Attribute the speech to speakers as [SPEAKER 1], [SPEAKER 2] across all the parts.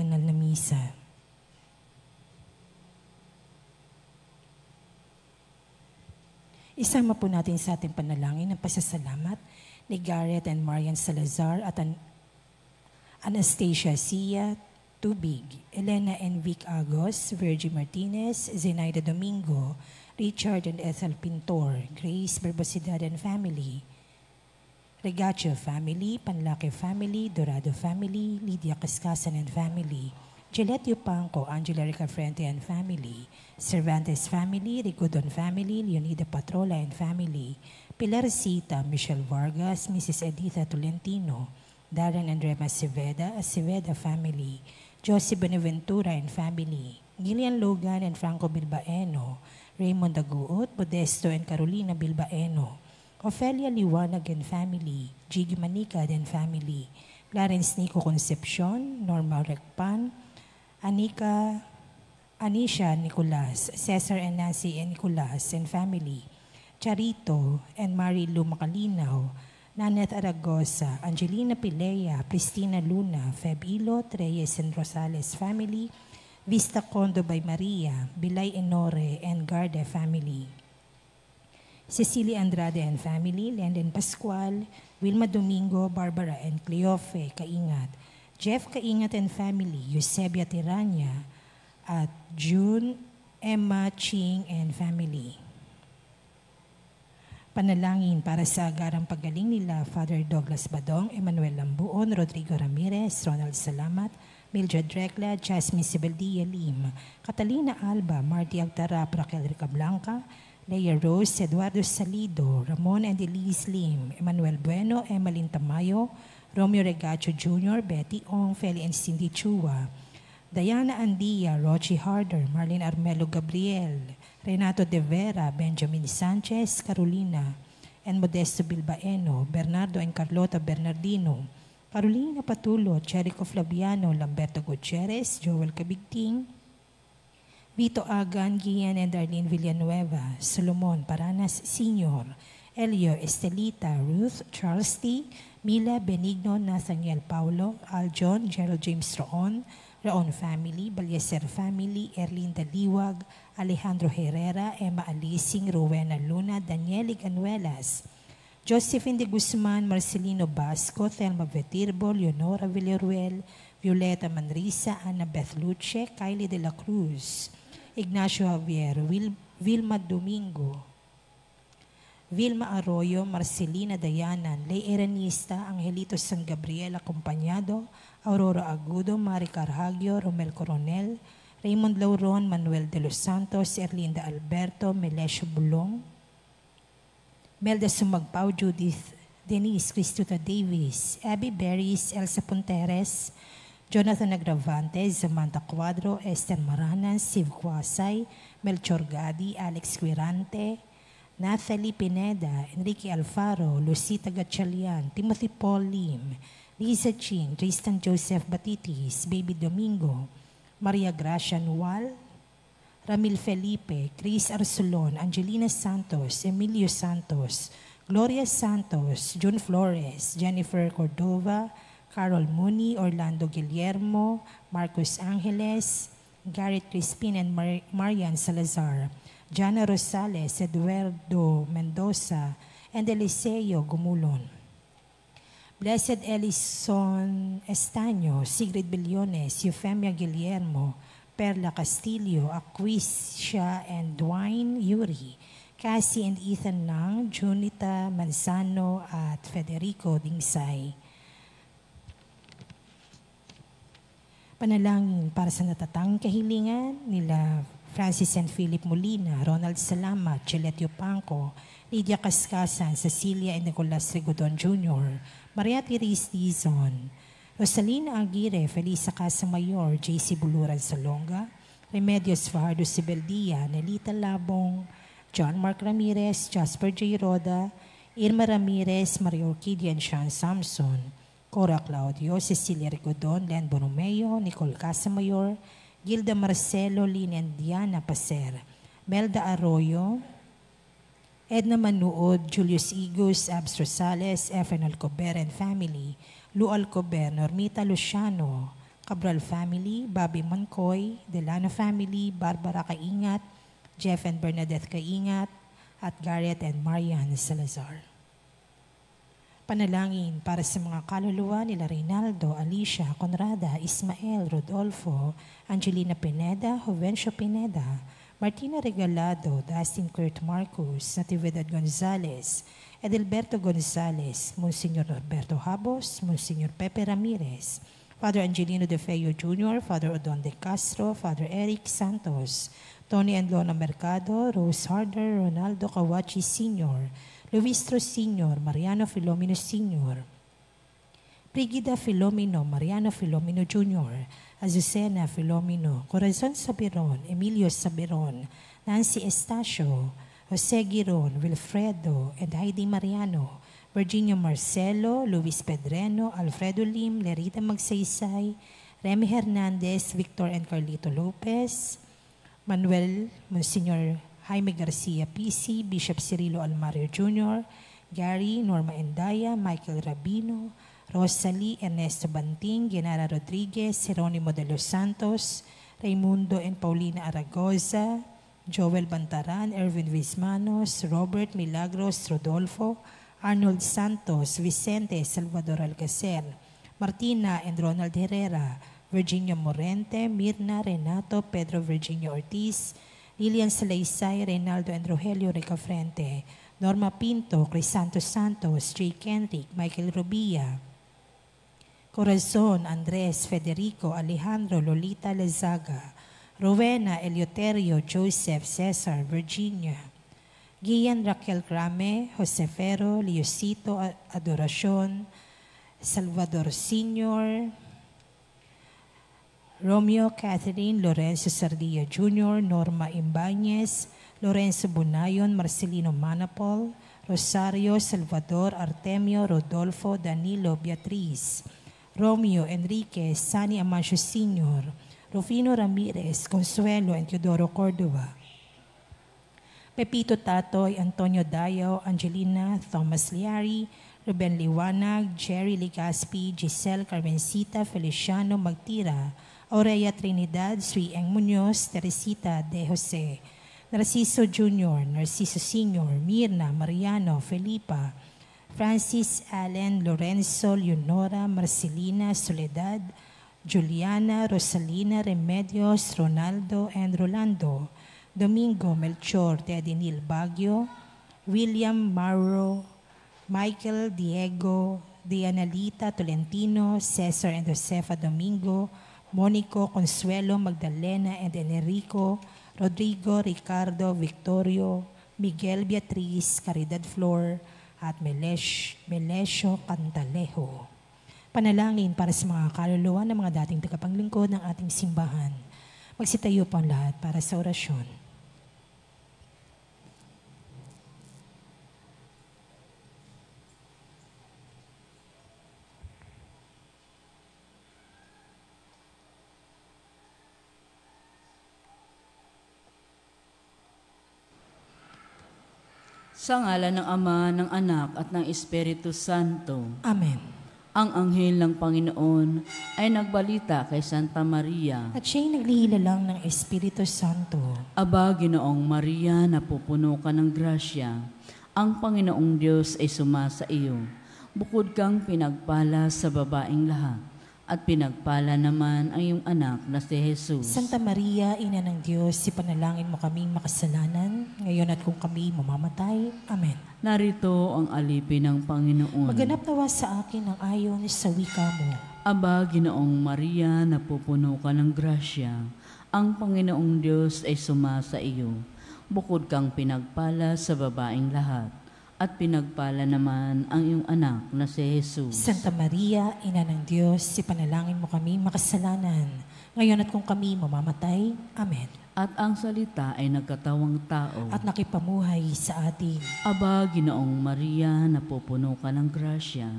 [SPEAKER 1] banal na misa. Isama po natin sa ating panalangin ang pasasalamat ni Garrett and Marian Salazar at Anastasia Sia Tubig, Elena and Vic Agos, Virgie Martinez, Zenaida Domingo, Richard and Ethel Pintor, Grace Berbosidad and family, Regacio family, Panlake family, Dorado family, Lydia Cascasan and family, Gillette Yupanco, Angela Ricafrente and family, Cervantes family, Ricudon family, Leonida Patrola and family, Pilar Sita, Michelle Vargas, Mrs. Editha Tolentino, Darren and Rema Aceveda family, Josie Benaventura and family, Gillian Logan and Franco Bilbaeno, Raymond Aguot, Modesto and Carolina Bilbaeno, Ofelia Liwanag and family, Jiggy Manicad and family, Clarence Nico Concepcion, Norma Recpan, Anisha Nicolas, Cesar and Nancy and Nicolas and family, Charito and Marilu Macalinaw, Nanette Aragosa, Angelina Pilea, Pristina Luna, Feb Ilot, Reyes and Rosales family, Vista Condo by Maria, Bilay Enore and Garde family, Cecilia Andrade and family, Lenden Pascual, Wilma Domingo, Barbara and Cleofe Kaingat, Jeff Kaingat and family, Eusebia Tiranya, at June, Emma Ching and family. Panalangin para sa agarang paggaling nila Father Douglas Badong, Emmanuel Lambuon, Rodrigo Ramirez, Ronald Salamat, Mildred Recla, Jasmine Sibeldia Lim, Catalina Alba, Marty Agtarap, Raquel Ricablanca, Leia Rose, Eduardo Salido, Ramon and Elise Lim, Emmanuel Bueno, Emmeline Tamayo, Romeo Regacho Jr., Betty Ong, Feli and Cindy Chua, Diana Andia, Rochi Harder, Marlene Armelo Gabriel, Renato De Vera, Benjamin Sanchez, Carolina, and Modesto Bilbaeno, Bernardo and Carlota Bernardino, Carolina Patulo, Cherico Flaviano, Lamberto Gutierrez, Joel Cabigting, Vito Agan, Gian and Darlene Villanueva, Solomon Paranas Sr., Elio Estelita, Ruth, Charles T., Mila Benigno, Nathaniel Paulo, Aljon, Gerald James Roon family, Balyeser family, Erlinda Liwag, Alejandro Herrera, Emma Alising, Rowena Luna, Daniel Anuelas, Josephine de Guzman, Marcelino Basco, Thelma Vetirbo, Leonora Villaruel, Violeta Manrisa, Ana Beth Luce, Kylie de la Cruz, Ignacio Javier, Vilma Domingo, Vilma Arroyo, Marcelina Dayanan, Ley Eranista, Angelito San Gabriel acompañado, Aurora Agudo, Mari Carhagio, Romel Coronel, Raymond Lauron, Manuel de los Santos, Erlinda Alberto, Melesio Bulong, Melda Sumagpao, Judith Denise Cristuta Davis, Abby Berries, Elsa Punteres, Jonathan Agravante, Samantha Cuadro, Esther Maranas, Siv Quasay, Melchor Gadi, Alex Quirante, Nathalie Pineda, Enrique Alfaro, Lucita Gatchalian, Timothy Paul Lim, Lisa Ching, Tristan Joseph Batitis, Baby Domingo, Maria Gracia Nual, Ramil Felipe, Chris Arsulon, Angelina Santos, Emilio Santos, Gloria Santos, June Flores, Jennifer Cordova, Carol Mooney, Orlando Guillermo, Marcos Angeles, Garrett Crispin and Marian Salazar, Jana Rosales, Eduardo Mendoza, and Eliseo Gumulon. Blessed Elison Estaño, Sigrid Billones, Eufemia Guillermo, Perla Castillo, Aquisha and Dwayne Yuri, Cassie and Ethan Lang, Junita Manzano at Federico Dingsay. Panalangin para sa natatanging kahilingan nila Francis and Philip Molina, Ronald Salamat, Gillette Yupanco, Lydia Cascasan, Cecilia and Nicolas Rigodon Jr., Maria Therese Dizon, Rosalina Aguirre, Felisa Casamayor, JC Buluran Salonga, Remedios Fajardo Sibeldia, Nelita Labong, John Mark Ramirez, Jasper J. Roda, Irma Ramirez, Maria Orquídea and Sean Samson, Cora Claudio, Cecilia Rigodon, Len Borromeo, Nicole Casamayor, Gilda Marcelo, Lynn and Diana Paser, Melda Arroyo, Edna Manuod, Julius Igus, Abs Rosales, Efren Alcober and family, Lu Alcober, Normita Luciano, Cabral family, Bobby Mancoy, Delano family, Barbara Kaingat, Jeff and Bernadette Kaingat, at Garrett and Marian Salazar. Panalangin para sa mga kaluluwa nila Reynaldo, Alicia, Conrada, Ismael, Rodolfo, Angelina Pineda, Jovencio Pineda, Martina Regalado, Dustin Kurt Marcos, Natividad Gonzalez, Edelberto Gonzalez, Monsignor Roberto Habos, Monsignor Pepe Ramirez, Father Angelino De Feo Jr., Father Odon De Castro, Father Eric Santos, Tony and Lona Mercado, Rose Harder, Ronaldo Kawachi Sr., Luistro Sr., Mariano Filomeno Sr., Brigida Filomeno, Mariano Filomeno Jr., Azucena Filomeno, Corazon Sabiron, Emilio Sabiron, Nancy Estacio, Jose Giron, Wilfredo, and Heidi Mariano, Virginia Marcelo, Luis Pedreno, Alfredo Lim, Lerita Magsaysay, Remy Hernandez, Victor and Carlito Lopez, Manuel, Monsignor Jaime Garcia PC, Bishop Cirilo Almario Jr., Gary, Norma Endaya, Michael Rabino, Rosalie Ernesto Banting, Genara Rodriguez, Jeronimo de los Santos, Raimundo and Paulina Aragoza, Joel Bantaran, Erwin Vismanos, Robert Milagros Rodolfo, Arnold Santos, Vicente Salvador Alcacer, Martina and Ronald Herrera, Virginia Morente, Mirna Renato, Pedro Virginia Ortiz, Lilian Salaysay, Reynaldo and Rogelio Recafrente, Norma Pinto, Crisanto Santos, Jay Kenrick, Michael Rubia, Corazon, Andres, Federico, Alejandro, Lolita Lezaga, Rowena, Eleuterio, Joseph, Cesar, Virginia, Gian Raquel Crame, Josefero, Leosito Adoracion, Salvador Sr., Romeo Catherine, Lorenzo Sardia Jr., Norma Imbañez, Lorenzo Bunayon, Marcelino Manapol, Rosario, Salvador, Artemio, Rodolfo, Danilo, Beatriz, Romeo, Enrique, Sani Amancio Sr., Rufino Ramirez, Consuelo, and Teodoro Cordova, Pepito Tatoy, Antonio Dayo, Angelina, Thomas Liari, Ruben Liwanag, Jerry Ligaspi, Giselle Carmencita, Feliciano Magtira, Aurea Trinidad, Sui Eng Muñoz, Teresita De Jose, Narciso Jr., Narciso Sr., Mirna, Mariano, Felipa, Francis Allen, Lorenzo, Leonora, Marcelina, Soledad, Juliana, Rosalina, Remedios, Ronaldo, and Rolando, Domingo, Melchor, Teddy Nil Baguio, William Mauro, Michael, Diego, Dianalita Tolentino, Cesar and Josefa Domingo, Monico, Consuelo, Magdalena, and Enrico, Rodrigo, Ricardo, Victorio, Miguel Beatriz, Caridad Flor, at Melesio Cantalejo. Panalangin para sa mga kaluluwa ng mga dating tagapaglingkod ng ating simbahan. Magsitayo po ang lahat para sa orasyon.
[SPEAKER 2] Sa ngalan ng Ama, ng Anak, at ng Espiritu Santo.
[SPEAKER 1] Amen.
[SPEAKER 2] Ang anghel ng Panginoon ay nagbalita kay Santa Maria.
[SPEAKER 1] At siya'y naglihila ng Espiritu Santo.
[SPEAKER 2] Aba, Ginoong Maria, napupuno ka ng grasya. Ang Panginoong Diyos ay sumasa iyo. Bukod kang pinagpala sa babaeng lahat. At pinagpala naman ang iyong anak na si Jesus.
[SPEAKER 1] Santa Maria, Ina ng Diyos, ipanalangin mo kaming makasalanan, ngayon at kung kami mamamatay. Amen.
[SPEAKER 2] Narito ang alipin ng Panginoon.
[SPEAKER 1] Maganap nawa sa akin ang ayon sa wika mo.
[SPEAKER 2] Aba, Ginoong Maria, napupuno ka ng grasya. Ang Panginoong Diyos ay sumasa iyo. Bukod kang pinagpala sa babaeng lahat. At pinagpala naman ang iyong anak na si Jesus.
[SPEAKER 1] Santa Maria, Ina ng Diyos, ipanalangin mo kami makasalanan, ngayon at kung kami mamamatay. Amen.
[SPEAKER 2] At ang salita ay nagkatawang tao.
[SPEAKER 1] At nakipamuhay sa atin.
[SPEAKER 2] Aba, Ginoong Maria, napupuno ka ng grasya.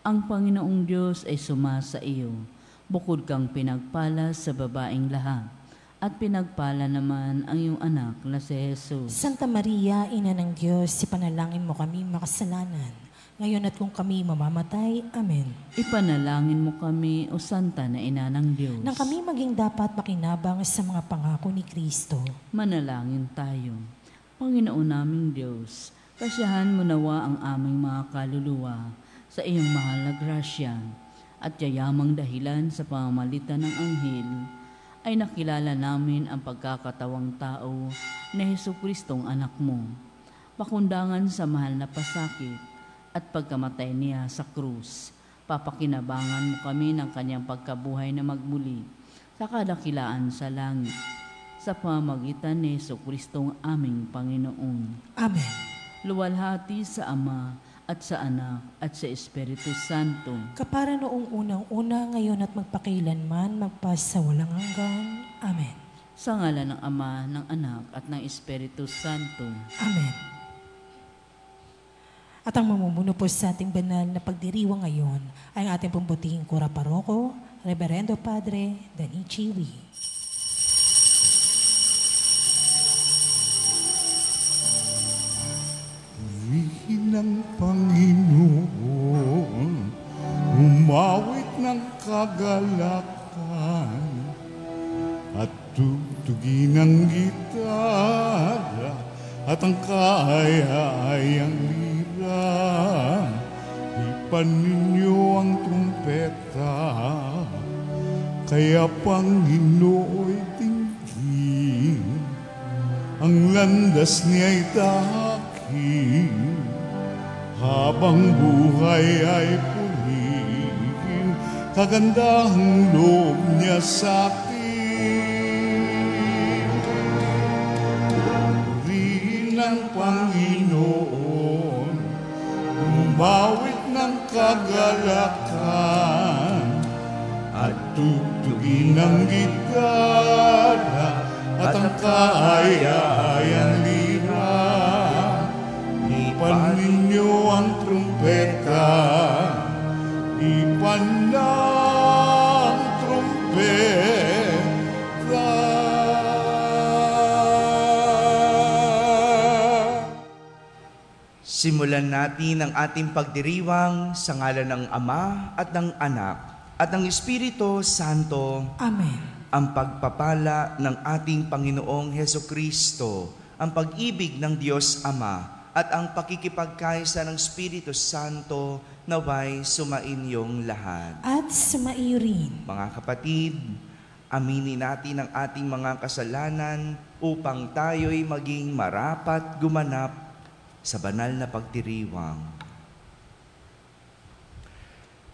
[SPEAKER 2] Ang Panginoong Diyos ay sumasa iyo. Bukod kang pinagpala sa babaeng lahat. At pinagpala naman ang iyong anak na si Jesus.
[SPEAKER 1] Santa Maria, Ina ng Diyos, ipanalangin mo kami makasalanan, ngayon at kung kami mamamatay. Amen.
[SPEAKER 2] Ipanalangin mo kami, O Santa na Ina ng Diyos.
[SPEAKER 1] Nang kami maging dapat makinabang sa mga pangako ni Kristo.
[SPEAKER 2] Manalangin tayo. Panginoon naming Diyos, kasiyahan mo nawa ang aming mga kaluluwa sa iyong mahal na grasya at yayamang dahilan sa pamamagitan ng anghel ay nakilala namin ang pagkakatawang tao na Jesucristong anak mo. Pakundangan sa mahal na pasakit at pagkamatay niya sa krus, papakinabangan mo kami ng kanyang pagkabuhay na magmuli sa kadakilaan sa langit, sa pamamagitan ni Jesucristong aming Panginoon.
[SPEAKER 1] Amen.
[SPEAKER 2] Luwalhati sa Ama at sa Anak at sa Espiritu Santo.
[SPEAKER 1] Kapara noong unang-una, ngayon at magpakailanman, magpasawalang hanggan. Amen.
[SPEAKER 2] Sa ngalan ng Ama, ng Anak at ng Espiritu Santo.
[SPEAKER 1] Amen. At ang mamumuno po sa ating banal na pagdiriwang ngayon ay ang ating pumbutihing Kura Paroko, Reverendo Padre Danny Chiwi.
[SPEAKER 3] Purihin ng Panginoon, umawit ng kagalakan, at tugtugin ng gitara at ang kaaya-ayang lira. Ipan ninyo ang trumpeta, kaya Panginooy tingin, ang landas niya'y tahakin, habang buhay ay purihin, kagandahang loob niya sa akin. Purihin ng Panginoon, umawit ng kagalakan, at tugtugin ng gitara at ang kaaya-ayang lira. Ipan ninyo ang trumpeta, ipan ng trumpeta.
[SPEAKER 4] Simulan natin ang ating pagdiriwang sa ngalan ng Ama at ng Anak at ng Espiritu Santo.
[SPEAKER 1] Amen.
[SPEAKER 4] Ang pagpapala ng ating Panginoong Hesukristo, ang pag-ibig ng Diyos Ama, at ang pakikipagkaisa ng Espiritu Santo naway sumainyong lahat.
[SPEAKER 1] At sumaiyo rin.
[SPEAKER 4] Mga kapatid, aminin natin ang ating mga kasalanan upang tayo'y maging marapat gumanap sa banal na pagdiriwang.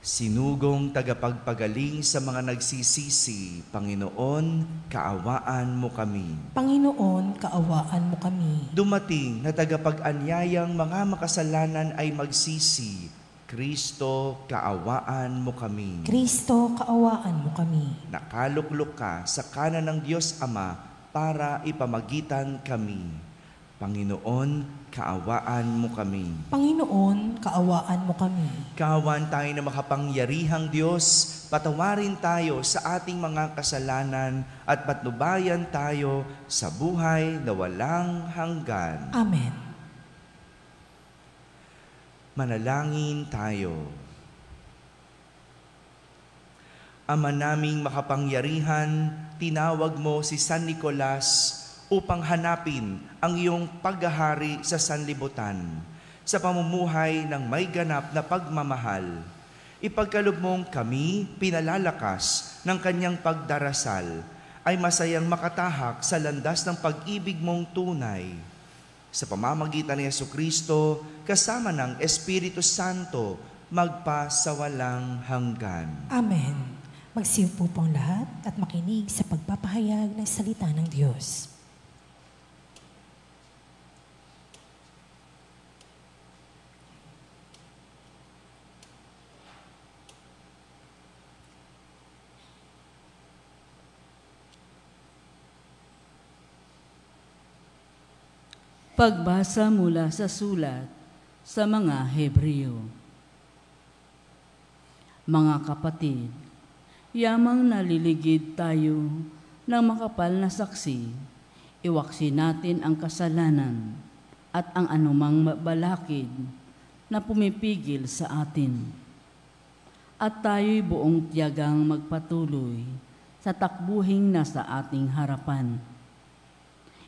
[SPEAKER 4] Sinugong tagapagpagaling sa mga nagsisisi, Panginoon, kaawaan mo kami.
[SPEAKER 1] Panginoon, kaawaan mo kami.
[SPEAKER 4] Dumating na tagapag-anyayang mga makasalanan ay magsisi, Kristo, kaawaan mo kami.
[SPEAKER 1] Kristo, kaawaan mo kami.
[SPEAKER 4] Nakaluklok ka sa kanan ng Diyos Ama para ipamagitan kami. Panginoon, kaawaan mo kami.
[SPEAKER 1] Panginoon, kaawaan mo kami.
[SPEAKER 4] Kaawaan tayo na makapangyarihang Diyos, patawarin tayo sa ating mga kasalanan at patnubayan tayo sa buhay na walang hanggan.
[SPEAKER 1] Amen.
[SPEAKER 4] Manalangin tayo. Ama naming makapangyarihan, tinawag mo si San Nicolas upang hanapin ang iyong paghahari sa sanlibutan sa pamumuhay ng may ganap na pagmamahal. Ipagkaloob mong kami pinalalakas ng kanyang pagdarasal ay masayang makatahak sa landas ng pag-ibig mong tunay. Sa pamamagitan ni Jesucristo, kasama ng Espiritu Santo, magpasawalang hanggan.
[SPEAKER 1] Amen. Magsiupo po ang lahat at makinig sa pagpapahayag ng salita ng Diyos.
[SPEAKER 2] Pagbasa mula sa sulat sa mga Hebreo. Mga kapatid, yamang naliligid tayo ng makapal na saksi, iwaksi natin ang kasalanan at ang anumang balakid na pumipigil sa atin. At tayo'y buong tiyagang magpatuloy sa takbuhing nasa ating harapan.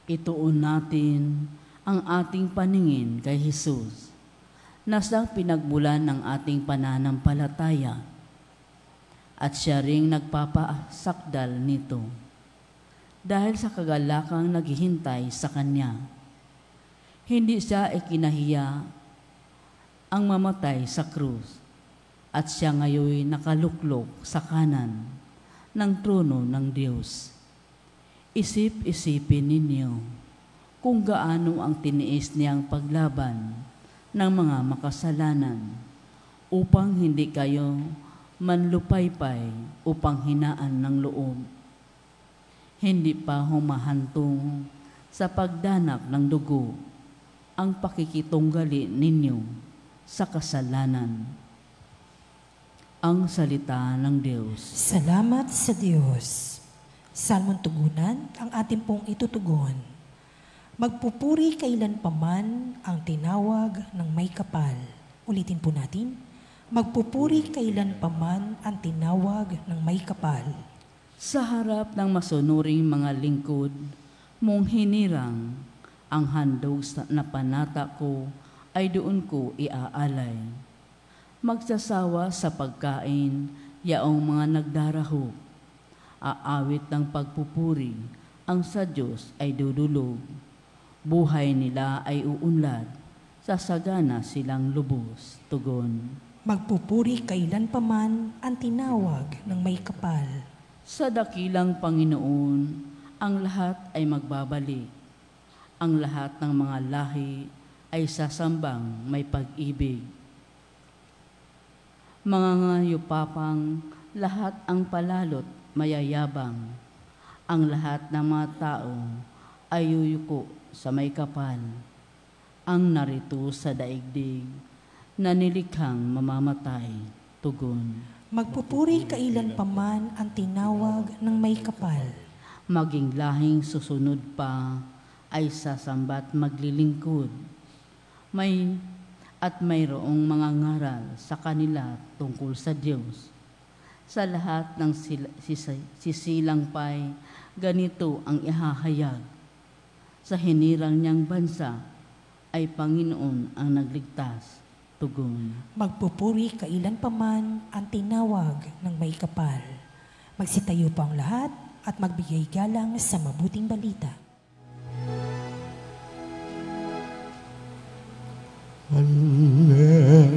[SPEAKER 2] Ituon natin ang ating paningin kay Jesus, na siyang pinagmulan ng ating pananampalataya at siya ring nagpapasakdal nito dahil sa kagalakang naghihintay sa Kanya. Hindi siya ikinahiya ang mamatay sa krus at siya ngayon nakaluklok sa kanan ng trono ng Diyos. Isip-isipin ninyo kung gaano ang tiniis niyang paglaban ng mga makasalanan upang hindi kayo manlupaypay upang hinaan ng loob. Hindi pa humahantong sa pagdanak ng dugo ang pakikitunggali ninyo sa kasalanan. Ang salita ng Diyos.
[SPEAKER 1] Salamat sa Diyos. Salmon tugunan, ang ating pong itutugon. Magpupuri kailanpaman ang tinawag ng may kapal. Ulitin po natin. Magpupuri kailanpaman ang tinawag ng may kapal.
[SPEAKER 2] Sa harap ng masunuring mga lingkod, mong hinirang, ang handog na panata ko ay doon ko iaalay. Magsasawa sa pagkain, yaong mga nagdarahop. Aawit ng pagpupuri, ang sa Diyos ay dudulog. Buhay nila ay uunlad, sasagana silang lubos. Tugon.
[SPEAKER 1] Magpupuri kailanpaman ang tinawag ng may kapal.
[SPEAKER 2] Sa dakilang Panginoon, ang lahat ay magbabalik. Ang lahat ng mga lahi ay sasambang may pag-ibig. Mga ngayupapang lahat ang palalot mayayabang. Ang lahat ng mga tao ay yuyuko sa may kapal. Ang narito sa daigdig na nilikhang mamamatay. Tugon.
[SPEAKER 1] Magpupuri kailanpaman ang tinawag ng may kapal.
[SPEAKER 2] Maging lahing susunod pa ay sasamba't maglilingkod. Mayroong mga ngaral sa kanila tungkol sa Diyos. Sa lahat ng sisilang pa'y ganito ang ihahayag. Sa hinirang niyang bansa ay Panginoon ang nagligtas. Tugon.
[SPEAKER 1] Magpupuri kailanpaman ang tinawag ng may kapal. Magsitayo po ang lahat at magbigay galang sa mabuting balita.
[SPEAKER 3] Hallelujah.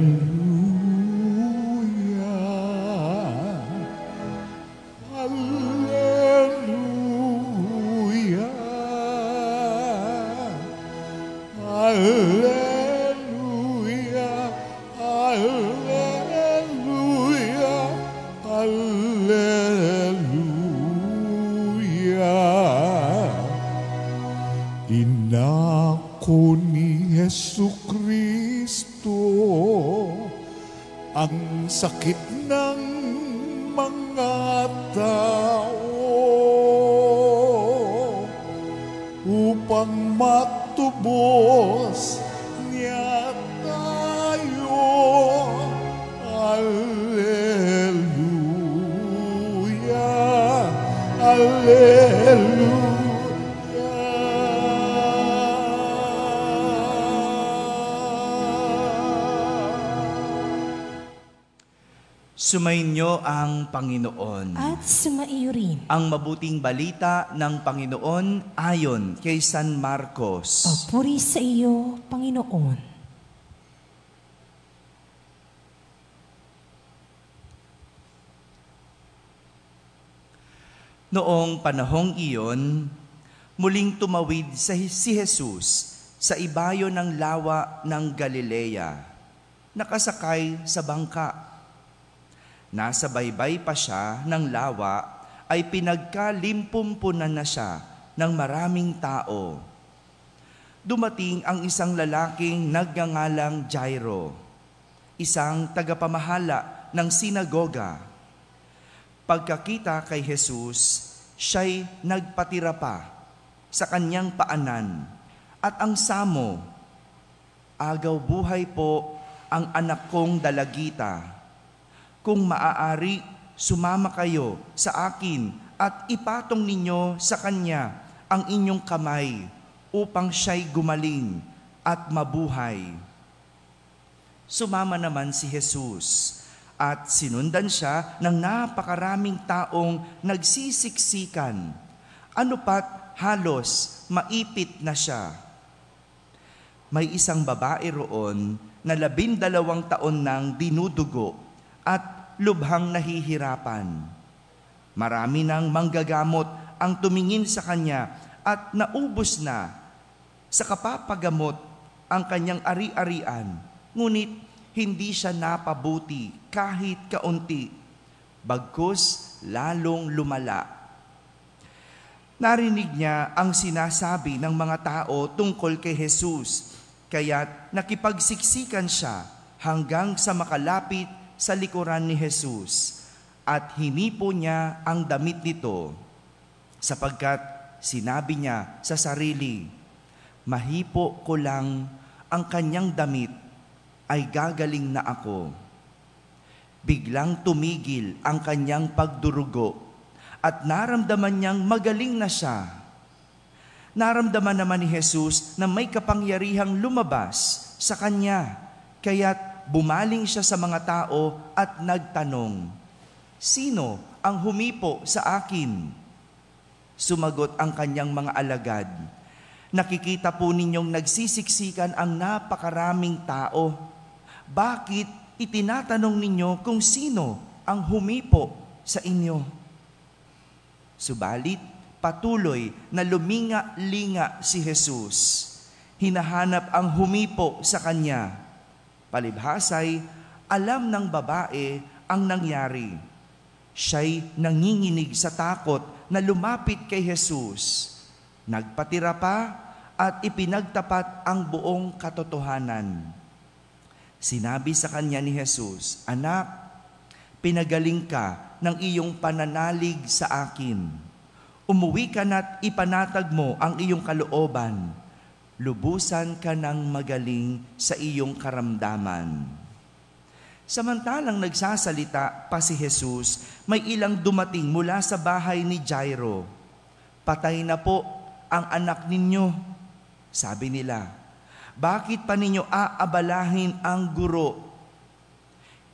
[SPEAKER 3] Hallelujah. Hallelujah. Hallelujah. Hallelujah. Inako ni Jesucristo ang sakit ng mga tao upang matubos niya tayo. Hallelujah. Hallelujah.
[SPEAKER 4] Sumainyo ang Panginoon.
[SPEAKER 1] At sumaiyo rin.
[SPEAKER 4] Ang mabuting balita ng Panginoon ayon kay San Marcos.
[SPEAKER 1] Papuri sa iyo, Panginoon.
[SPEAKER 4] Noong panahong iyon, muling tumawid si Jesus sa ibayo ng lawa ng Galilea, nakasakay sa bangka. Nasa baybay pa siya ng lawa ay pinagkalimpumpunan na siya ng maraming tao. Dumating ang isang lalaking nagngangalang Jairo, isang tagapamahala ng sinagoga. Pagkakita kay Jesus, siya'y nagpatira pa sa kanyang paanan at ang samo, agaw buhay po ang anak kong dalagita. Kung maaari, sumama kayo sa akin at ipatong ninyo sa kanya ang inyong kamay upang siya'y gumaling at mabuhay. Sumama naman si Jesus at sinundan siya ng napakaraming taong nagsisiksikan. Ano pat halos maipit na siya. May isang babae roon na 12 taon nang dinudugo at lubhang nahihirapan. Marami nang manggagamot ang tumingin sa kanya at naubos na sa kapapagamot ang kanyang ari-arian. Ngunit hindi siya napabuti kahit kaunti, bagkus lalong lumala. Narinig niya ang sinasabi ng mga tao tungkol kay Jesus, kaya't nakipagsiksikan siya hanggang sa makalapit sa likuran ni Jesus at hinipo niya ang damit nito, sapagkat sinabi niya sa sarili, "Mahipo ko lang ang kanyang damit ay gagaling na ako." Biglang tumigil ang kanyang pagdurugo at naramdaman niyang magaling na siya. Naramdaman naman ni Jesus na may kapangyarihang lumabas sa kanya, kaya't bumaling siya sa mga tao at nagtanong, "Sino ang humipo sa akin?" Sumagot ang kanyang mga alagad, "Nakikita po ninyong nagsisiksikan ang napakaraming tao. Bakit itinatanong ninyo kung sino ang humipo sa inyo?" Subalit, patuloy na luminga-linga si Jesus. Hinahanap ang humipo sa kanya. Palibhasay, alam ng babae ang nangyari. Siya'y nanginginig sa takot na lumapit kay Jesus. Nagpatira pa at ipinagtapat ang buong katotohanan. Sinabi sa kanya ni Jesus, "Anak, pinagaling ka ng iyong pananalig sa akin. Umuwi ka na't ipanatag mo ang iyong kalooban. Lubusan ka ng magaling sa iyong karamdaman." Samantalang nagsasalita pa si Jesus, may ilang dumating mula sa bahay ni Jairo. "Patay na po ang anak ninyo," sabi nila. "Bakit pa ninyo aabalahin ang guro?"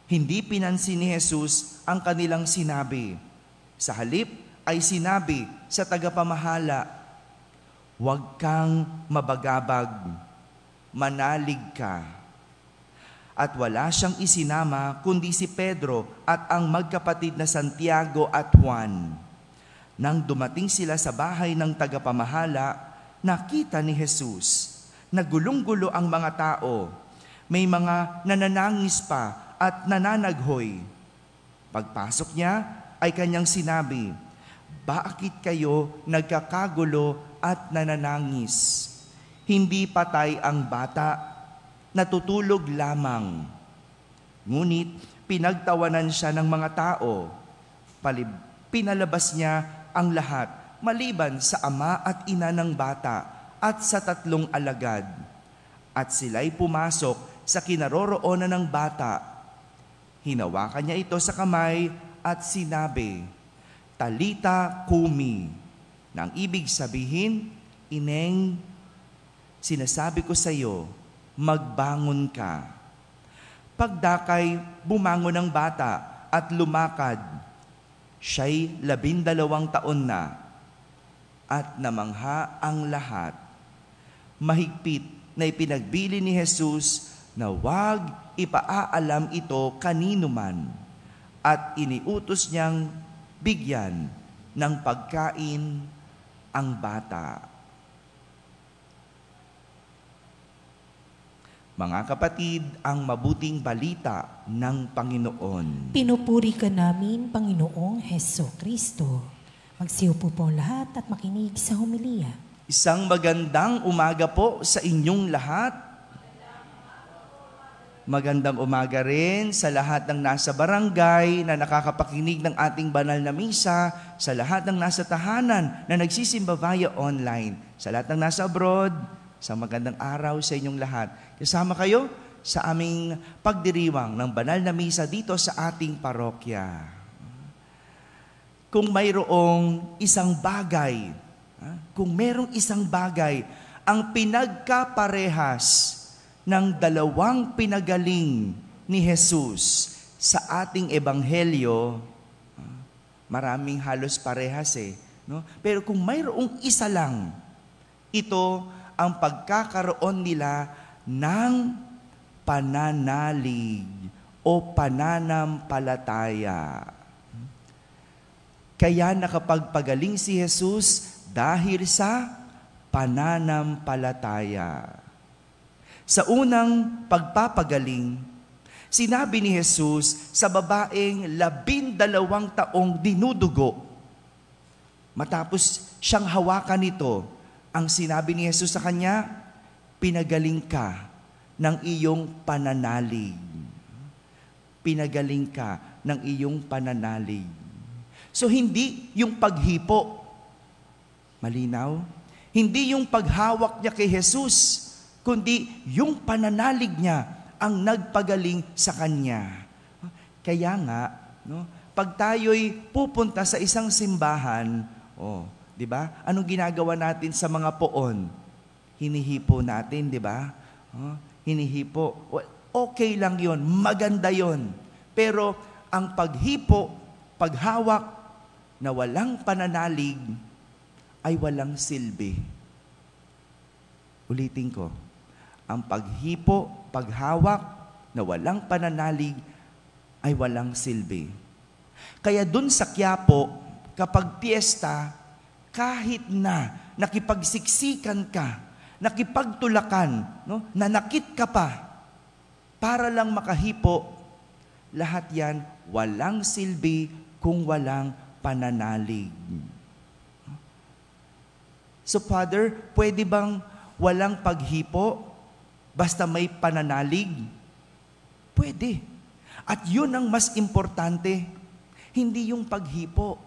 [SPEAKER 4] Hindi pinansin ni Jesus ang kanilang sinabi. Sa halip ay sinabi sa tagapamahala, "Huwag kang mabagabag, manalig ka." At wala siyang isinama kundi si Pedro at ang magkapatid na Santiago at Juan. Nang dumating sila sa bahay ng tagapamahala, nakita ni Jesus nagulong-gulo ang mga tao. May mga nananangis pa at nananaghoy. Pagpasok niya ay kanyang sinabi, "Bakit kayo nagkakagulo at nananangis? Hindi patay ang bata, natutulog lamang." Ngunit pinagtawanan siya ng mga tao. Pinalabas niya ang lahat, maliban sa ama at ina ng bata at sa 3 alagad. At sila'y pumasok sa kinaroroonan ng bata. Hinawakan niya ito sa kamay at sinabi, "Talita kumi," nang ibig sabihin, "Ineng, sinasabi ko sa iyo, magbangon ka." Pagdakay, bumangon ang bata at lumakad. Siya'y 12 taon na at namangha ang lahat. Mahigpit na ipinagbili ni Jesus na huwag ipaalam ito kanino man at iniutos niyang bigyan ng pagkain ang bata. Mga kapatid, ang mabuting balita ng Panginoon.
[SPEAKER 1] Pinupuri ka namin, Panginoong Heso Kristo. Magsiupo po lahat at makinig sa homilya.
[SPEAKER 4] Isang magandang umaga po sa inyong lahat. Magandang umaga rin sa lahat ng nasa barangay na nakakapakinig ng ating banal na misa, sa lahat ng nasa tahanan na nagsisimba via online, sa lahat ng nasa abroad, sa magandang araw sa inyong lahat. Kasama kayo sa aming pagdiriwang ng banal na misa dito sa ating parokya. Kung mayroong isang bagay, kung mayroong isang bagay ang pinagkaparehas ng dalawang pinagaling ni Jesus sa ating ebanghelyo, maraming halos parehas no? Pero kung mayroong isa lang, ito ang pagkakaroon nila ng pananalig o pananampalataya. Kaya nakapagpagaling si Jesus dahil sa pananampalataya. Sa unang pagpapagaling, sinabi ni Jesus sa babaeng 12 taong dinudugo. Matapos siyang hawakan nito, ang sinabi ni Jesus sa kanya, pinagaling ka ng iyong pananalig. Pinagaling ka ng iyong pananalig. So hindi yung paghipo, malinaw? Hindi yung paghawak niya kay Jesus, kundi yung pananalig niya ang nagpagaling sa kanya. Kaya nga, no, pag tayo'y pupunta sa isang simbahan, di ba? Anong ginagawa natin sa mga poon? Hinihipo natin, di ba? Hinihipo. Okay lang yon, maganda yon. Pero ang paghipo, paghawak na walang pananalig ay walang silbi. Ulitin ko. Ang paghipo, paghawak na walang pananalig ay walang silbi. Kaya dun sa Quiapo, kapag piyesta, kahit na nakipagsiksikan ka, nakipagtulakan, no, nanakit ka pa, para lang makahipo, lahat yan walang silbi kung walang pananalig. So Father, pwede bang walang paghipo basta may pananalig? Pwede. At yun ang mas importante. Hindi yung paghipo,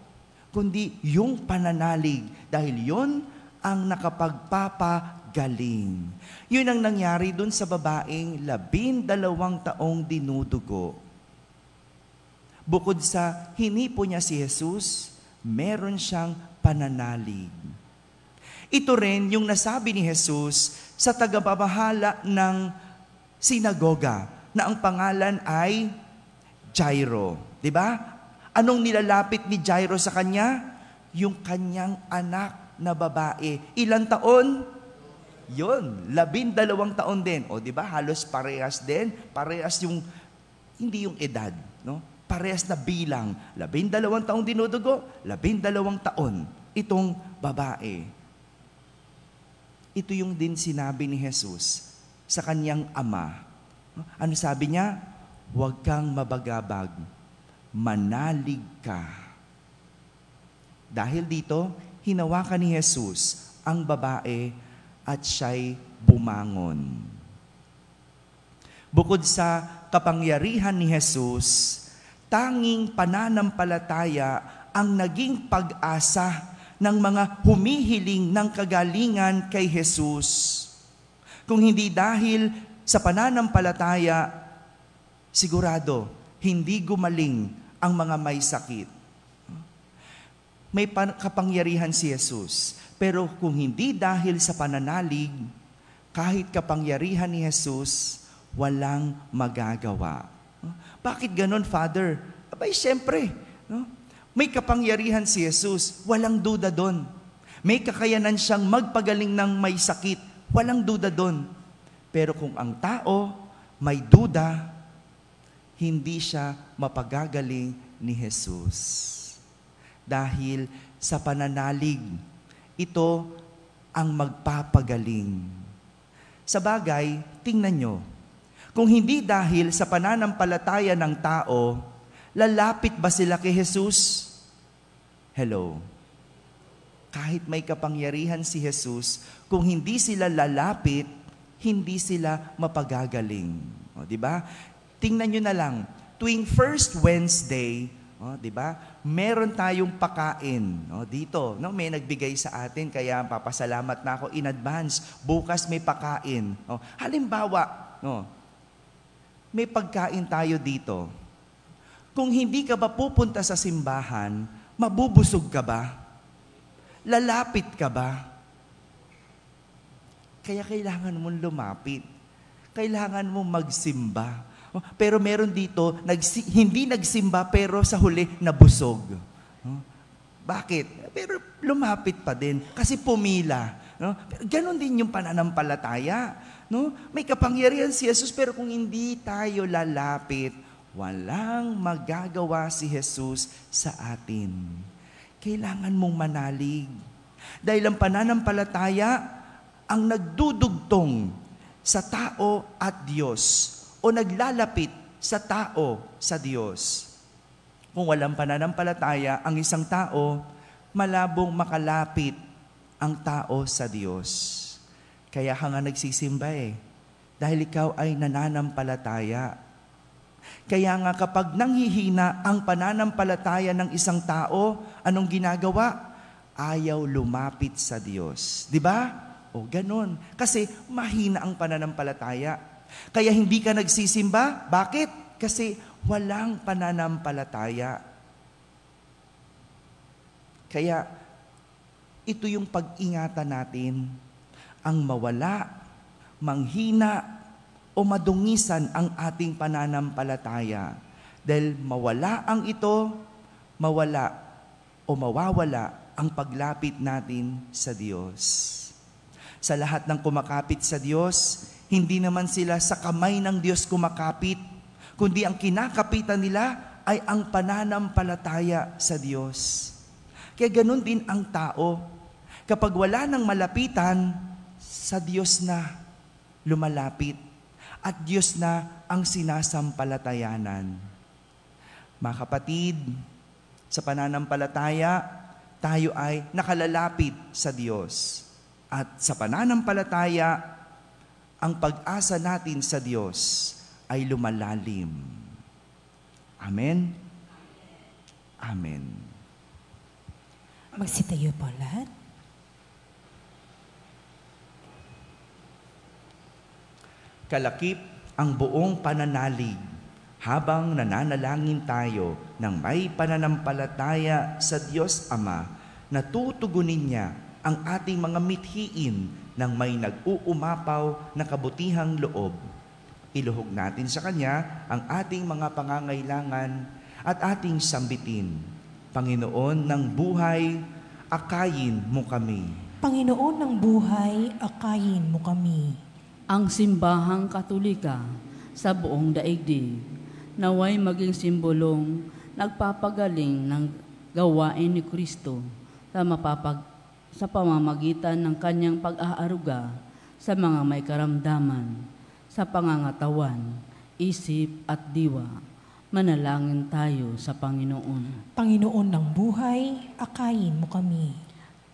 [SPEAKER 4] kundi yung pananalig. Dahil yun ang nakapagpapagaling. Yun ang nangyari dun sa babaeng 12 taong dinudugo. Bukod sa hinipo niya si Jesus, meron siyang pananalig. Ito rin yung nasabi ni Jesus sa tagapamahala ng sinagoga na ang pangalan ay Jairo. Diba? Anong nilalapit ni Jairo sa kanya? Yung kanyang anak na babae. Ilang taon? Yun, 12 taon din. O diba? Halos parehas din. Parehas yung, hindi yung edad. No? Parehas na bilang. 12 taong dinudugo, 12 taon. Itong babae. Ito yung din sinabi ni Jesus sa kanyang ama. Ano sabi niya? Huwag kang mabagabag. Manalig ka. Dahil dito, hinawakan ni Jesus ang babae at siya'y bumangon. Bukod sa kapangyarihan ni Jesus, tanging pananampalataya ang naging pag-asa ng mga humihiling ng kagalingan kay Jesus. Kung hindi dahil sa pananampalataya, sigurado, hindi gumaling ang mga may sakit. May kapangyarihan si Jesus, pero kung hindi dahil sa pananalig, kahit kapangyarihan ni Jesus, walang magagawa. Bakit ganon, Father? Abay, siyempre, no? May kapangyarihan si Jesus, walang duda doon. May kakayanan siyang magpagaling ng may sakit, walang duda doon. Pero kung ang tao may duda, hindi siya mapagagaling ni Jesus. Dahil sa pananalig, ito ang magpapagaling. Sa bagay, tingnan nyo, kung hindi dahil sa pananampalataya ng tao, lalapit ba sila kay Jesus? Hello. Kahit may kapangyarihan si Jesus, kung hindi sila lalapit, hindi sila mapagagaling. O, di ba? Tingnan nyo na lang, tuwing first Wednesday, di ba? Meron tayong pakain. Dito, no, may nagbigay sa atin, kaya papasalamat na ako in advance. Bukas may pakain. Halimbawa, may pagkain tayo dito. Kung hindi ka ba pupunta sa simbahan, mabubusog ka ba? Lalapit ka ba? Kaya kailangan mong lumapit. Kailangan mong magsimba. Pero meron dito, hindi nagsimba pero sa huli nabusog. Bakit? Pero lumapit pa din kasi pumila. Ganon din yung pananampalataya. May kapangyarihan si Jesus pero kung hindi tayo lalapit, walang magagawa si Jesus sa atin. Kailangan mong manalig. Dahil ang pananampalataya ang nagdudugtong sa tao at Diyos o naglalapit sa tao sa Diyos. Kung walang pananampalataya ang isang tao, malabong makalapit ang tao sa Diyos. Kaya ka nga nagsisimba dahil ikaw ay nananampalataya. Kaya nga kapag nanghihina ang pananampalataya ng isang tao, anong ginagawa? Ayaw lumapit sa Diyos. Di ba? O ganun. Kasi mahina ang pananampalataya. Kaya hindi ka nagsisimba. Bakit? Kasi walang pananampalataya. Kaya ito yung pag-ingatan natin. Ang mawala, manghina, o madungisan ang ating pananampalataya. Dahil mawala ang ito, mawala o mawawala ang paglapit natin sa Diyos. Sa lahat ng kumakapit sa Diyos, hindi naman sila sa kamay ng Diyos kumakapit, kundi ang kinakapitan nila ay ang pananampalataya sa Diyos. Kaya ganun din ang tao. Kapag wala nang malapitan, sa Diyos na lumalapit at Diyos na ang sinasampalatayanan. Mga kapatid, sa pananampalataya, tayo ay nakalalapit sa Diyos. At sa pananampalataya, ang pag-asa natin sa Diyos ay lumalalim. Amen? Amen.
[SPEAKER 1] Magsitayo po lahat.
[SPEAKER 4] Kalakip ang buong pananalig habang nananalangin tayo ng may pananampalataya sa Diyos Ama na tutugunin niya ang ating mga mithiin ng may nag-uumapaw na kabutihang loob. Iluhog natin sa Kanya ang ating mga pangangailangan at ating sambitin. Panginoon ng buhay, akayin mo kami.
[SPEAKER 1] Panginoon ng buhay, akayin mo kami.
[SPEAKER 2] Ang simbahang Katolika sa buong daigdig, naway maging simbolong nagpapagaling ng gawain ni Kristo sa pamamagitan ng kanyang pag-aaruga sa mga may karamdaman, sa pangangatawan, isip at diwa. Manalangin tayo sa Panginoon.
[SPEAKER 1] Panginoon ng buhay, akayin mo kami.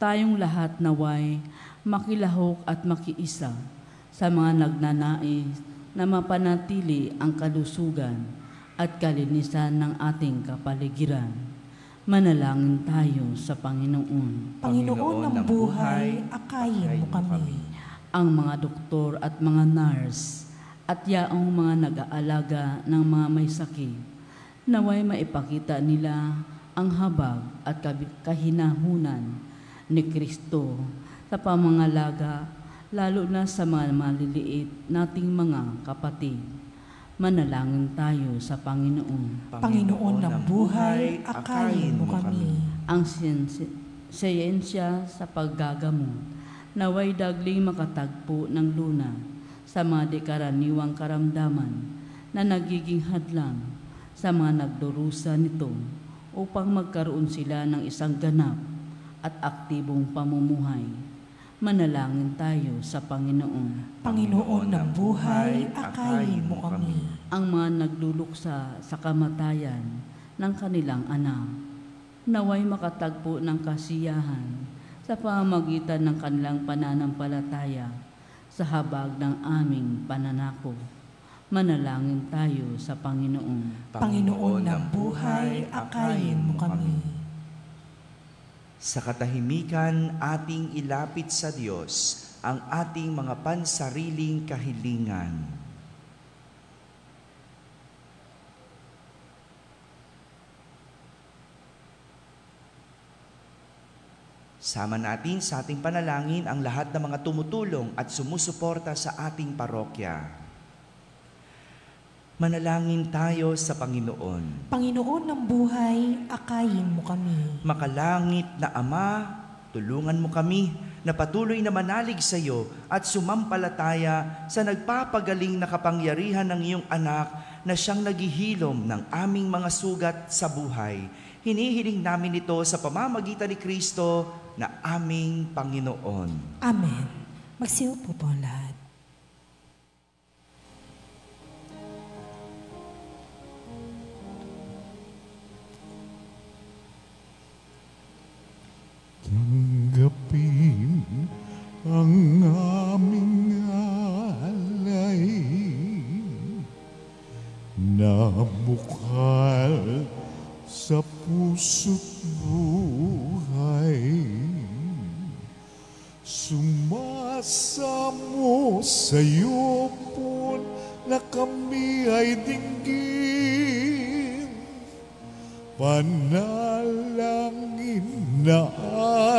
[SPEAKER 2] Tayong lahat naway makilahok at makiisa sa mga nagnanais na mapanatili ang kalusugan at kalinisan ng ating kapaligiran. Manalangin tayo sa Panginoon.
[SPEAKER 1] Panginoon ng buhay, akayin mo kami.
[SPEAKER 2] Ang mga doktor at mga nurse at yaong mga nag-aalaga ng mga may sakit, naway maipakita nila ang habag at kahinahunan ni Kristo sa pamangalaga, lalo na sa mga maliliit nating mga kapatid. Manalangin tayo sa Panginoon.
[SPEAKER 1] Panginoon ng buhay, akayin mo kami.
[SPEAKER 2] Ang siyensya sa paggagamot, naway dagling makatagpo ng luna sa mga dekaraniwang karamdaman na nagiging hadlang sa mga nagdurusa nito upang magkaroon sila ng isang ganap at aktibong pamumuhay. Manalangin tayo sa Panginoon.
[SPEAKER 1] Panginoon ng buhay, akayin mo kami.
[SPEAKER 2] Ang mga nagluluksa sa kamatayan ng kanilang anak, naway makatagpo ng kasiyahan sa pamamagitan ng kanilang pananampalataya sa habag ng aming pananako. Manalangin tayo sa Panginoon.
[SPEAKER 1] Panginoon ng buhay, akayin mo kami.
[SPEAKER 4] Sa katahimikan, ating ilapit sa Diyos ang ating mga pansariling kahilingan. Sama natin sa ating panalangin ang lahat ng mga tumutulong at sumusuporta sa ating parokya. Manalangin tayo sa Panginoon.
[SPEAKER 1] Panginoon ng buhay, akayin mo kami.
[SPEAKER 4] Makalangit na Ama, tulungan mo kami na patuloy na manalig sa iyo at sumampalataya sa nagpapagaling na kapangyarihan ng iyong anak na siyang naghihilom ng aming mga sugat sa buhay. Hinihiling namin ito sa pamamagitan ni Kristo na aming Panginoon.
[SPEAKER 1] Amen. Magsiupo po ang lahat.
[SPEAKER 3] Tanggapin ang aming alay na bukal sa puso't buhay. Sumasamo sa iyo po na kami ay dinggin. Panalangin na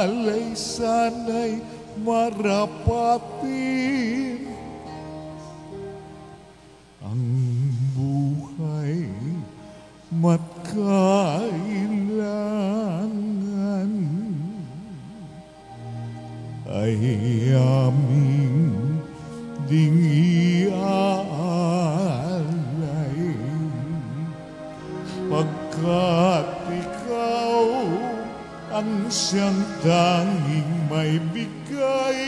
[SPEAKER 3] alay sana'y marapatin. Ang buhay matkailangan ay aming ding iaalay. Pagkat ikaw ang siyang tanging may bigay,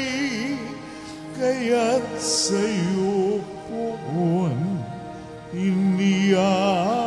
[SPEAKER 3] kaya't sa'yo poon inialay.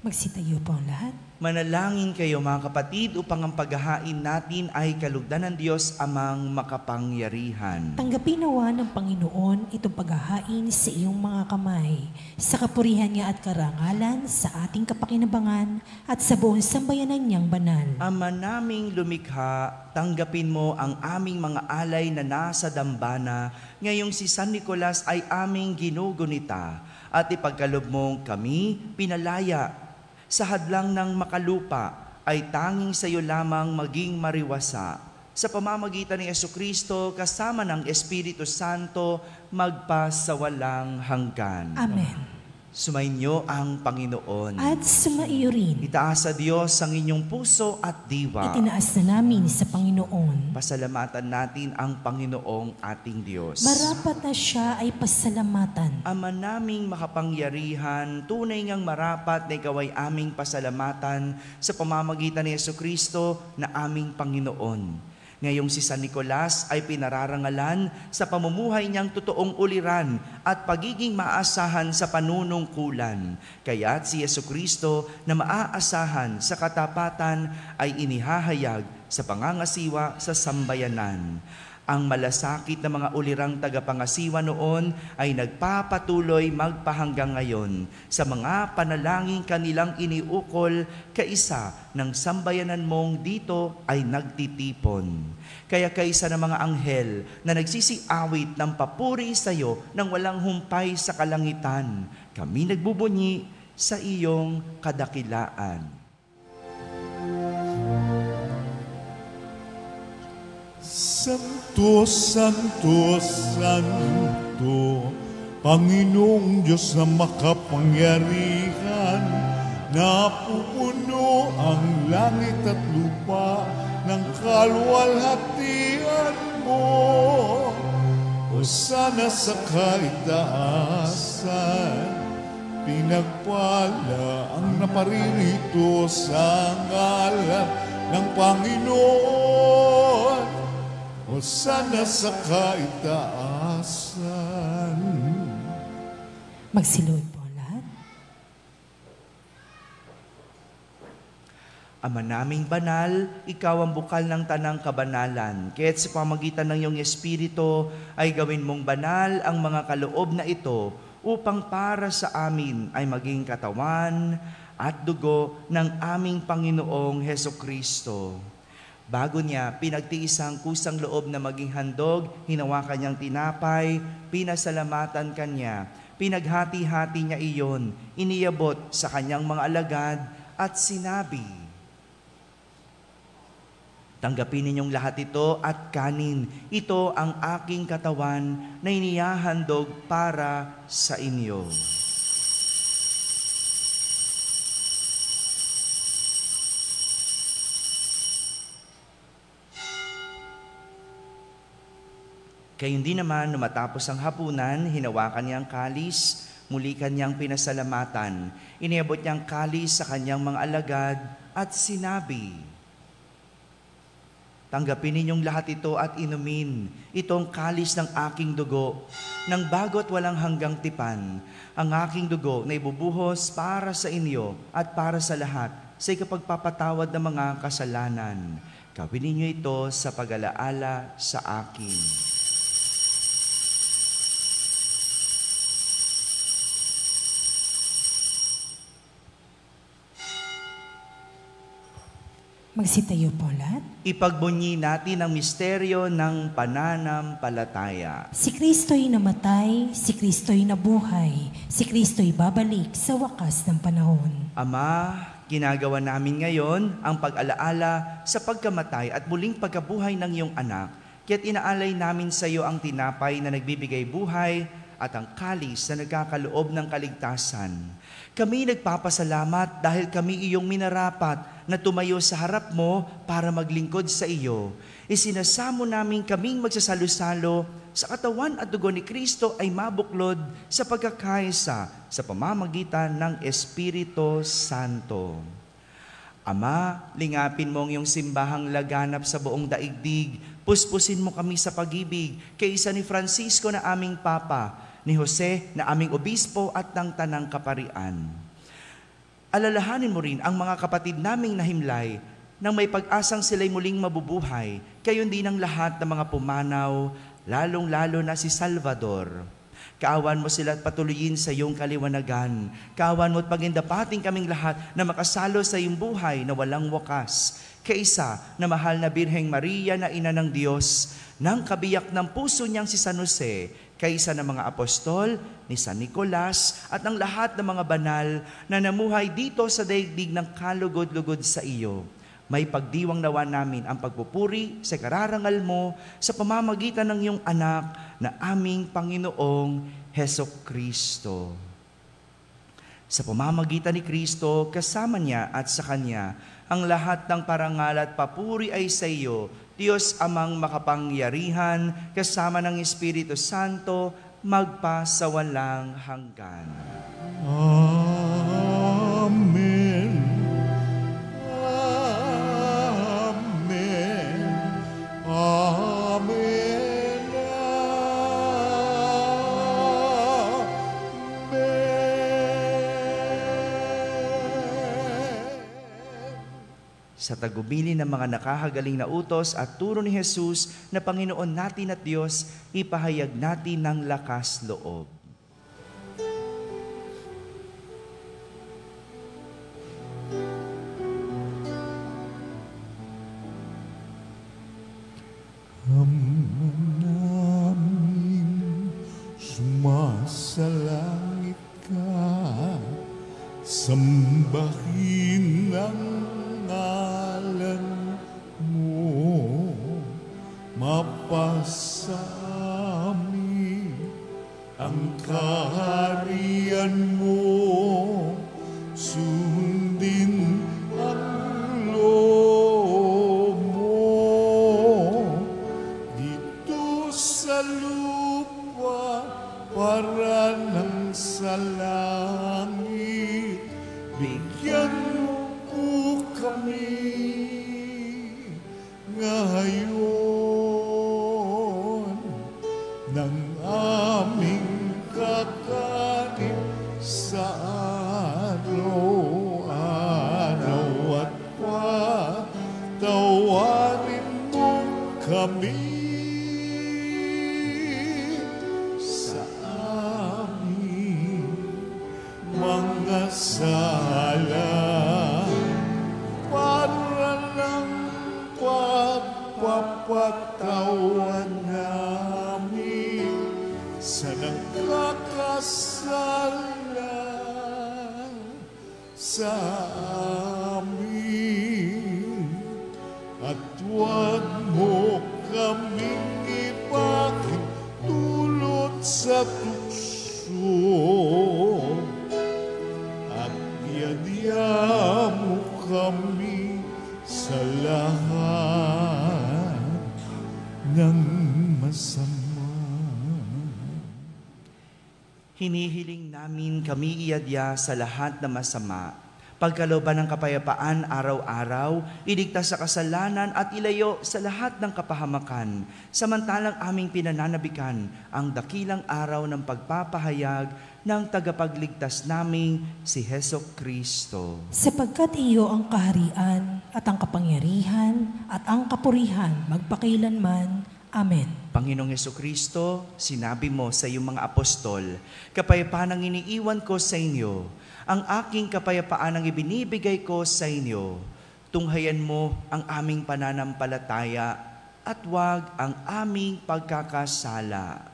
[SPEAKER 1] Magsitayo po ang lahat.
[SPEAKER 4] Manalangin kayo mga kapatid upang ang paghahain natin ay kalugdan ng Diyos amang makapangyarihan.
[SPEAKER 1] Tanggapin nawa ng Panginoon itong paghahain sa iyong mga kamay, sa kapurihan niya at karangalan, sa ating kapakinabangan at sa buong sambayanan niyang banal.
[SPEAKER 4] Ama naming lumikha, tanggapin mo ang aming mga alay na nasa dambana, ngayong si San Nicolas ay aming ginugunita, at ipagkalob mong kami pinalaya. Sa hadlang ng makalupa ay tanging sa iyo lamang maging mariwasa. Sa pamamagitan ni Jesucristo kasama ng Espiritu Santo magpasawalang hanggan.
[SPEAKER 1] Amen.
[SPEAKER 4] Sumainyo ang Panginoon.
[SPEAKER 1] At sumaiyo rin.
[SPEAKER 4] Itaas sa Diyos ang inyong puso at diwa.
[SPEAKER 1] Itinaas na namin sa Panginoon.
[SPEAKER 4] Pasalamatan natin ang Panginoong ating Diyos.
[SPEAKER 1] Marapat na siya ay pasalamatan.
[SPEAKER 4] Ama naming makapangyarihan, tunay ngang marapat na ikaw ay aming pasalamatan sa pamamagitan ni Jesucristo na aming Panginoon. Ngayong si San Nicolas ay pinararangalan sa pamumuhay niyang totoong uliran at pagiging maasahan sa panunungkulan. Kaya't si Jesucristo na maaasahan sa katapatan ay inihahayag sa pangangasiwa sa sambayanan. Ang malasakit na mga ulirang tagapangasiwa noon ay nagpapatuloy magpahanggang ngayon sa mga panalangin kanilang iniukol kaisa ng sambayanan mong dito ay nagtitipon. Kaya kaisa ng mga anghel na nagsisiawit ng papuri sa iyo nang walang humpay sa kalangitan, kami nagbubunyi sa iyong kadakilaan.
[SPEAKER 3] Santo, Santo, Santo, Panginoong Diyos na makapangyarihan, napupuno ang langit at lupa ng kaluwalhatian mo. Hosana sa kaitaasan, pinagpala ang naparirito sa ngalan ng Panginoon. Hosana sa kaitaasan.
[SPEAKER 1] Magsilod po ang lahat.
[SPEAKER 4] Ama naming banal, ikaw ang bukal ng tanang kabanalan. Kaya't sa pamagitan ng iyong Espiritu ay gawin mong banal ang mga kaloob na ito upang para sa amin ay maging katawan at dugo ng aming Panginoong Hesukristo. Bago niya, pinagtiis ang kusang loob na maging handog, hinawakan niyang tinapay, pinasalamatan kanya, pinaghati-hati niya iyon, iniyabot sa kanyang mga alagad, at sinabi, "Tanggapin ninyong lahat ito at kanin. Ito ang aking katawan na inihahandog para sa inyo." Kayong di naman, nung matapos ang hapunan, hinawakan niya ang kalis, muli kanyang pinasalamatan. Iniabot niya ang kalis sa kanyang mga alagad at sinabi, "Tanggapin ninyong lahat ito at inumin. Itong kalis ng aking dugo, ng bago't walang hanggang tipan. Ang aking dugo na ibubuhos para sa inyo at para sa lahat sa ikapagpapatawad ng mga kasalanan. Gawin ninyo ito sa pag-alaala sa akin."
[SPEAKER 1] Magsitayo po lahat.
[SPEAKER 4] Ipagbunyi natin ang misteryo ng pananampalataya.
[SPEAKER 1] Si Kristo'y namatay, si Kristo'y nabuhay, si Kristo'y babalik sa wakas ng panahon.
[SPEAKER 4] Ama, ginagawa namin ngayon ang pag-alaala sa pagkamatay at muling pagkabuhay ng iyong anak. Kaya't inaalay namin sa iyo ang tinapay na nagbibigay buhay at ang kalis na nagkakaloob ng kaligtasan. Kami nagpapasalamat dahil kami iyong minarapat na tumayo sa harap mo para maglingkod sa iyo. Isinasamo namin kaming magsasalo-salo sa katawan at dugo ni Kristo ay mabuklod sa pagkakaisa sa pamamagitan ng Espiritu Santo. Ama, lingapin mo ang iyong simbahang laganap sa buong daigdig. Puspusin mo kami sa pag-ibig kay isa ni Francisco na aming Papa, ni Jose na aming obispo at ng tanang kaparian. Alalahanin mo rin ang mga kapatid naming nahimlay nang may pag-asang sila'y muling mabubuhay, gayon din ang lahat ng mga pumanaw, lalong-lalo na si Salvador. Kaawan mo sila at patuloyin sa iyong kaliwanagan. Kaawan mo at pagindapating kaming lahat na makasalo sa iyong buhay na walang wakas. Kaisa na mahal na Birheng Maria na Ina ng Diyos, ng kabiyak ng puso niyang si San Jose, kaisa ng mga apostol, ni San Nicolas, at ng lahat ng mga banal na namuhay dito sa daigdig ng kalugod-lugod sa iyo. May pagdiwang nawa namin ang pagpupuri sa kararangal mo sa pamamagitan ng iyong anak na aming Panginoong Hesukristo. Sa pamamagitan ni Kristo, kasama niya at sa Kanya, ang lahat ng parangal at papuri ay sa iyo, Diyos Amang makapangyarihan, kasama ng Espiritu Santo, magpasawalang hanggan.
[SPEAKER 3] Amen. Amen. Amen.
[SPEAKER 4] Sa tagubili ng mga nakahagaling na utos at turo ni Jesus na Panginoon natin at Diyos, ipahayag natin ng lakas loob.
[SPEAKER 3] Ama namin, sumasalangit ka, sambahin ang ngalan mo, mapasami ang kaharian mo, sundin ang loob mo, dito sa lupa para ng sa langit, bigyan mo po kami ngayon ng aming kakanin sa araw-araw at patawarin mo kami sa aming mga sala para ng pagpapatawan namin sa nagkakasala sa sa lahat ng masama.
[SPEAKER 4] Hinihiling namin kami iadya sa lahat ng masama. Pagkalooban ng kapayapaan araw-araw, iligtas sa kasalanan at ilayo sa lahat ng kapahamakan, samantalang aming pinananabikan ang dakilang araw ng pagpapahayag ng tagapagligtas naming si Hesukristo.
[SPEAKER 1] Sapagkat iyo ang kaharian at ang kapangyarihan at ang kapurihan magpakailanman. Amen.
[SPEAKER 4] Panginoong Hesukristo, sinabi mo sa iyong mga apostol, kapayapaan ang iniiwan ko sa inyo, ang aking kapayapaan ang ibinibigay ko sa inyo. Tunghayan mo ang aming pananampalataya at huwag ang aming pagkakasala.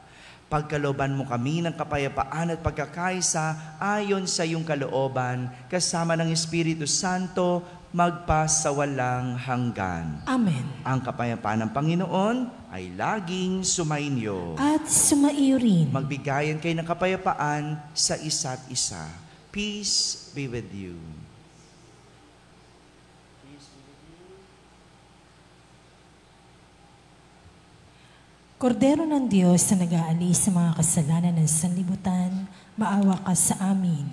[SPEAKER 4] Pagkalooban mo kami ng kapayapaan at pagkakaisa ayon sa iyong kalooban, kasama ng Espiritu Santo, magpasawalang hanggan.
[SPEAKER 1] Amen.
[SPEAKER 4] Ang kapayapaan ng Panginoon ay laging sumainyo.
[SPEAKER 1] At sumaiyo rin.
[SPEAKER 4] Magbigayan kayo ng kapayapaan sa isa't isa. Peace be with you.
[SPEAKER 1] Kordero ng Diyos na nag-aalis sa mga kasalanan ng sanlibutan, maawa ka sa amin.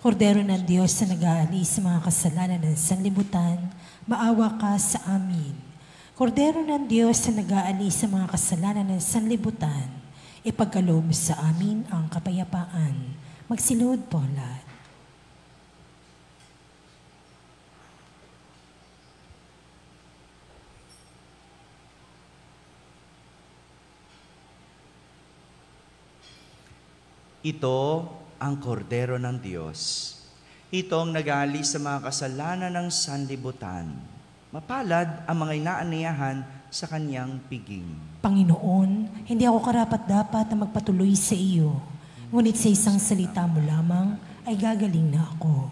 [SPEAKER 1] Kordero ng Diyos na nag-aalis sa mga kasalanan ng sanlibutan, maawa ka sa amin. Kordero ng Diyos na nag-aalis sa mga kasalanan ng sanlibutan, ipagkaloob sa amin ang kapayapaan. Magsilod po lahat.
[SPEAKER 4] Ito ang kordero ng Diyos. Ito ang nag-aalis sa mga kasalanan ng sanlibutan. Mapalad ang mga inaaniyahan sa kanyang piging.
[SPEAKER 1] Panginoon, hindi ako karapat-dapat na magpatuloy sa iyo. Ngunit sa isang salita mo lamang ay gagaling na ako.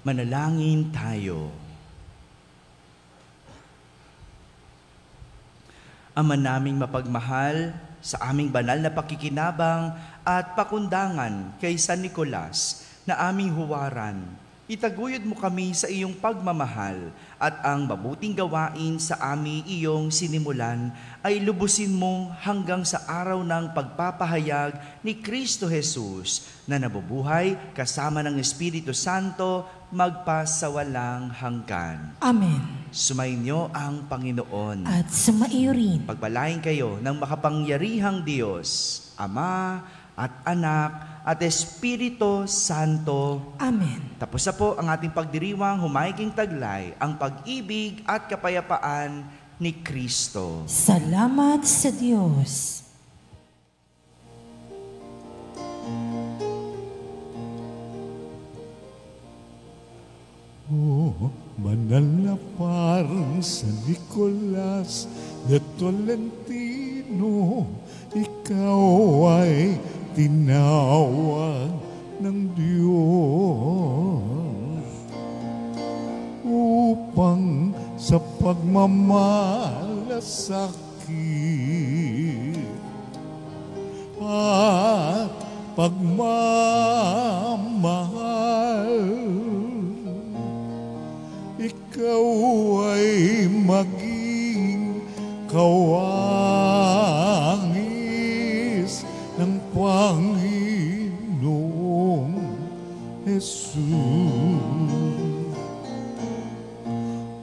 [SPEAKER 4] Manalangin tayo. Ama naming mapagmahal, sa aming banal na pakikinabang at pakundangan kay San Nicolas na aming huwaran, Itaguyod mo kami sa iyong pagmamahal at ang mabuting gawain sa amin iyong sinimulan ay lubusin mo hanggang sa araw ng pagpapahayag ni Kristo Jesus na nabubuhay kasama ng Espiritu Santo magpasawalang hanggan.
[SPEAKER 1] Amen.
[SPEAKER 4] Sumainyo ang Panginoon.
[SPEAKER 1] At sumaiyo rin.
[SPEAKER 4] Pagpalain kayo ng makapangyarihang Diyos, Ama at Anak at Espiritu Santo.
[SPEAKER 1] Amen.
[SPEAKER 4] Tapos na po ang ating pagdiriwang humaiging taglay, ang pag-ibig at kapayapaan ni Kristo.
[SPEAKER 1] Salamat sa Diyos.
[SPEAKER 3] Oh, banal na parang San Nicolas de Tolentino, ikaw ay tinawag ng Diyos upang sa pagmamalasakit at pagmamahal, ikaw ay maging kawangis ng Panginoong Jesus.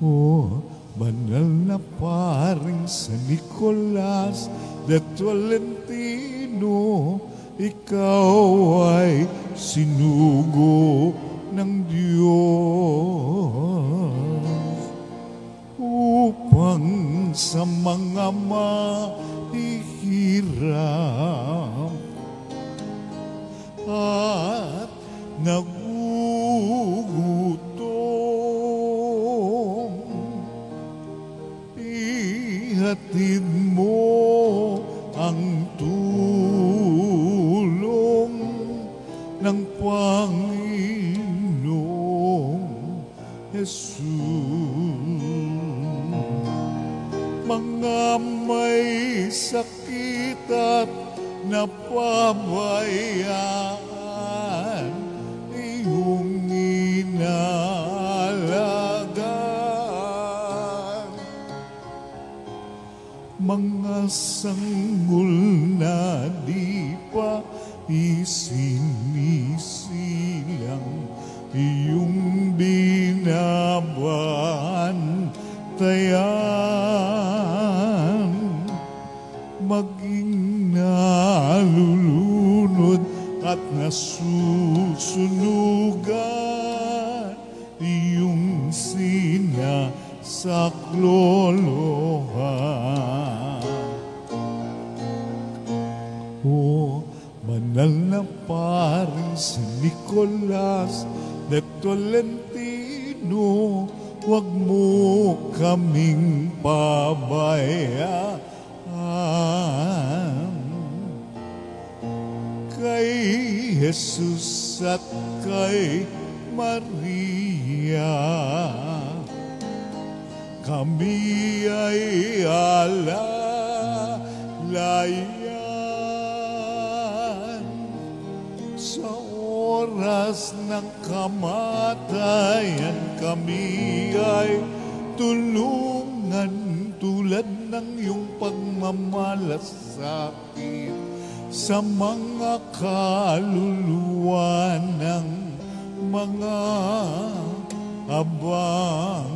[SPEAKER 3] Oh, banal na paring San Nicolas de Tolentino, ikaw ay sinugo ng Diyos upang sa mga mahihirap at nagugutom, ihatid mo ang tulong ng Panginoong Jesus. Mga may sakit at napabayaan, iyong inalagaan. Mga sanggol na di pa isinisilang, iyong binabantayan. Maging nalulunod at nasusunugan, iyong sinasaklolohan. O banal na paring San Nicolas de Tolentino, huwag mo kaming pabayaan. Kay Jesus at kay Maria, kami ay alalayan. Sa oras ng kamatayan, kami ay tulungan tulad ng iyong pagmamalasakit sa mga kaluluwa ng mga abang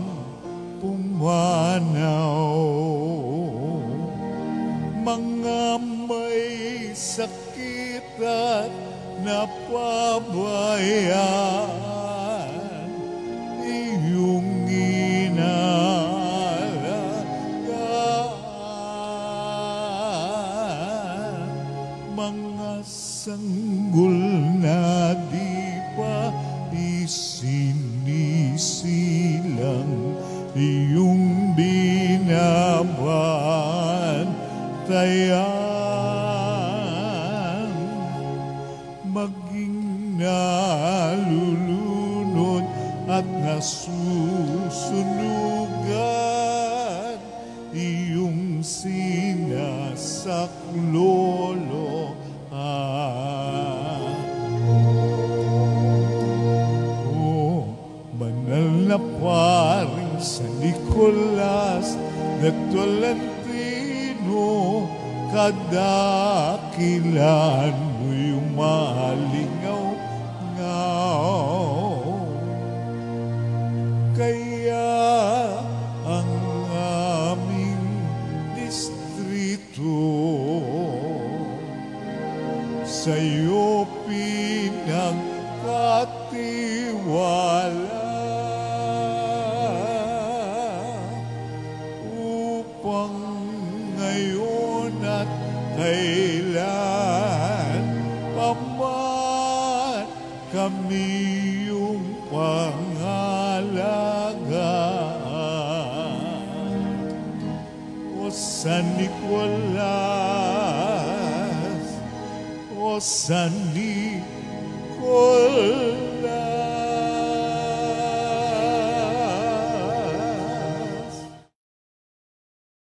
[SPEAKER 3] pumanaw. Mga may sakit at napabayaan, iyong inalagaan. Mga sanggol na di pa isinisilang, iyong binabantayan. Maging nalulunod at nasusunugan, iyong sinasaklolohan. Oh, Nicolas na Tolentino, kadakilan mo'y umalingaw-ngaw. Kaya ang aming distrito sa'yo pinagkatiwala upang ngayon at kailan paman kami yung pangalagaan. O San Nicolas, O San Nicolas.